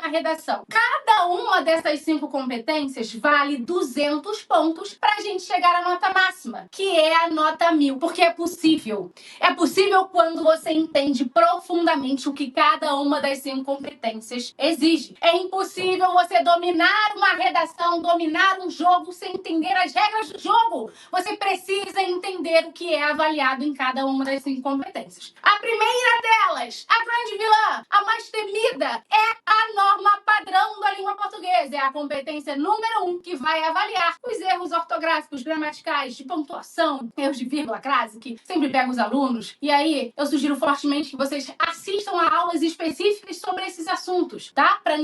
na redação. Cada uma dessas 5 competências vale 200 pontos para a gente chegar à nota máxima, que é a nota 1000, porque é possível. É possível quando você entende profundamente o que cada uma das 5 competências exige. É impossível você dominar uma redação, dominar um jogo sem entender as regras do jogo. Você precisa entender o que é avaliado em cada uma das 5 competências. A primeira delas, a grande vilã, a mais temida, é a norma padrão da língua portuguesa. É a competência número 1, que vai avaliar os erros ortográficos, gramaticais, de pontuação, erros de vírgula, crase, que sempre pega os alunos. E aí, eu sugiro fortemente que vocês assistam a aulas específicas sobre esses assuntos, tá? Para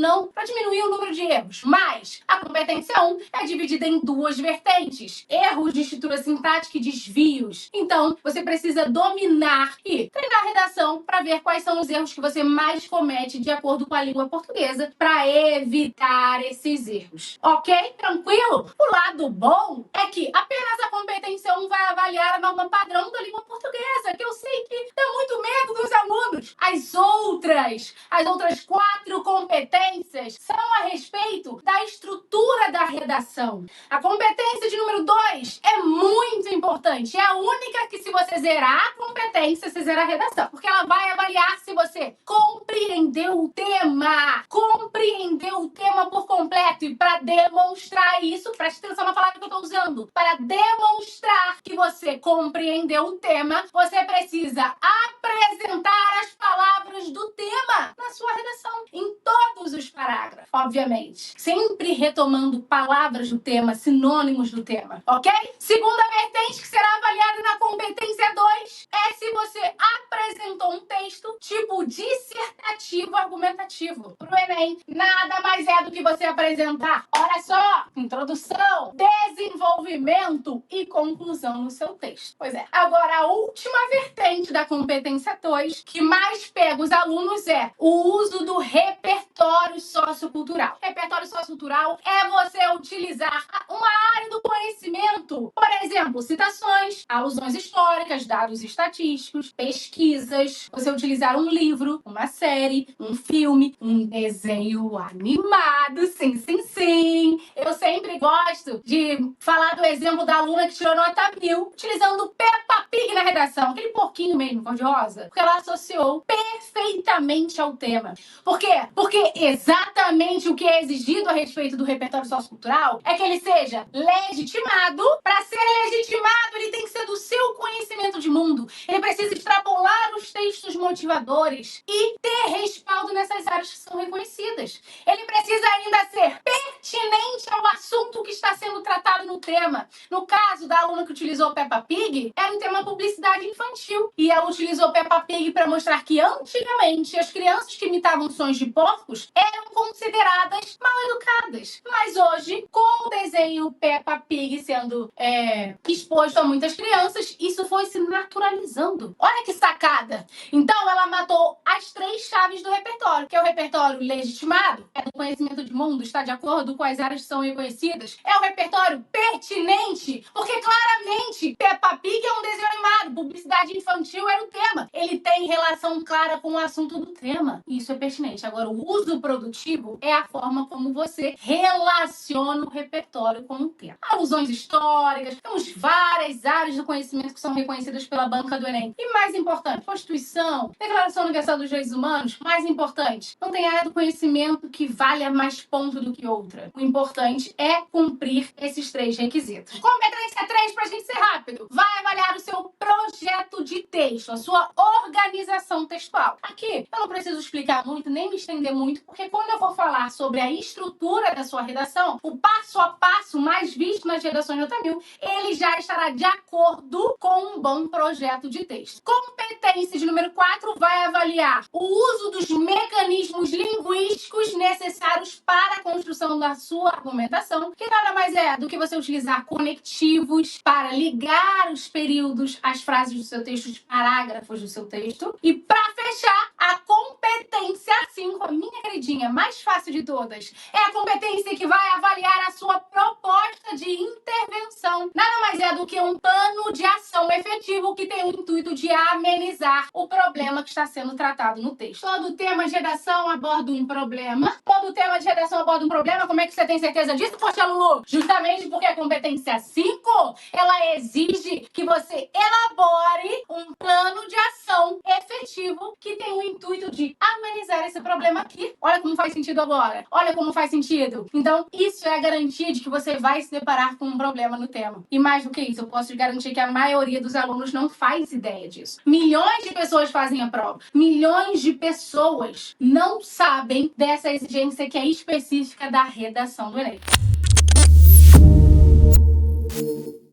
diminuir o número de erros. Mas a competência 1 é dividida em 2 vertentes: erros de estrutura sintática e desvios. Então, você precisa dominar e treinar a redação para ver quais são os erros que você mais comete de acordo com a língua portuguesa para evitar esses erros. Ok? Tranquilo? O lado bom é que apenas a competência 1 vai avaliar a norma padrão da língua portuguesa, que eu sei que dá muito medo dos alunos. As outras 4 competências são a respeito da estrutura da redação. A competência de número 2 é muito importante. É a única que, se você zerar a competência, você zera a redação. Porque ela vai avaliar se você compreendeu o tema. Compreendeu o tema por completo. E para demonstrar isso, preste atenção na palavra que eu estou usando. Para demonstrar que você compreendeu o tema, você precisa apresentar as palavras do tema na sua redação, em todos os parágrafos, obviamente. Sempre retomando palavras do tema, sinônimos do tema, ok? Segunda vertente que será avaliada na competência 2 é se você apresentou um texto tipo dissertativo argumentativo. Pro Enem, nada mais é do que você apresentar, olha só, introdução, desenvolvimento e conclusão no seu texto. Pois é. Agora, a última vertente da competência 2 que mais pega os alunos é o uso do repertório sociocultural. Repertório sociocultural é você utilizar uma área do conhecimento. Por exemplo, citações, alusões históricas, dados estatísticos, pesquisas. Você utilizar um livro, uma série, um filme, um desenho animado. Sim, sim, sim. Eu sempre gosto de falar do exemplo da aluna que tirou nota 1000, utilizando Peppa Pig na redação. Aquele porquinho mesmo, cor-de-rosa. Porque ela associou perfeitamente ao tema. Por quê? Porque exatamente o que é exigido a respeito do repertório sociocultural é que ele seja legitimado. Para ser legitimado, ele tem que ser do seu conhecimento de mundo. Ele precisa extrapolar os textos motivadores e ter respaldo nessas áreas que são reconhecidas. Ele precisa ainda ser pertinente ao assunto que está sendo tratado no tema. No caso da aluna que utilizou Peppa Pig, era um tema publicidade infantil. E ela utilizou Peppa Pig para mostrar que antigamente as crianças que imitavam sons de porcos eram consideradas mal educadas. Mas hoje, com o desenho Peppa Pig sendo exposto a muitas crianças, isso foi se naturalizando. Olha que sacada! Então, ela matou as 3 chaves do repertório, que é o repertório legitimado, é do conhecimento de mundo, está de acordo com as áreas que são reconhecidas, é o repertório pertinente, porque claramente Peppa Pig é um desenho animado, publicidade infantil era o tema. Ele tem relação clara com o assunto do tema. Isso é pertinente. Agora, o uso produtivo é a forma como você relaciona o repertório com o tema. Alusões históricas, temos várias áreas do conhecimento que são reconhecidas pela banca do Enem. E mais importante, Constituição, Declaração Universal dos Direitos Humanos, mais importante, não tem área do conhecimento que valha mais ponto do que outra. O importante é cumprir esses 3 requisitos. Competência 3, pra gente ser rápido, vai avaliar o seu projeto de texto, a sua organização textual. Aqui, eu não preciso explicar muito, nem me estender muito, porque quando eu vou falar sobre a estrutura da sua redação, o passo a passo mais visto nas redações nota 1000, ele já estará de acordo com um bom projeto de texto. Competência de número 4 vai avaliar o uso dos mecanismos linguísticos necessários para a construção da sua argumentação, que nada mais é do que você utilizar conectivos para ligar os períodos, as frases do seu texto, os parágrafos do seu texto. E para fechar, a competência 5, a minha queridinha, mais fácil de todas, é a competência que vai avaliar a sua proposta de intervenção. Nada mais é do que um plano de ação redação efetivo que tem o intuito de amenizar o problema que está sendo tratado no texto. Todo tema de redação aborda um problema. Todo tema de redação aborda um problema. Como é que você tem certeza disso, poxa, Lulu? Justamente porque a competência 5, ela exige que você elabore um plano de ação efetivo que tem o intuito de amenizar esse problema aqui. Olha como faz sentido agora. Olha como faz sentido. Então, isso é a garantia de que você vai se deparar com um problema no tema. E mais do que isso, eu posso te garantir que a maioria dos alunos não faz ideia disso. Milhões de pessoas fazem a prova. Milhões de pessoas não sabem dessa exigência que é específica da redação do Enem.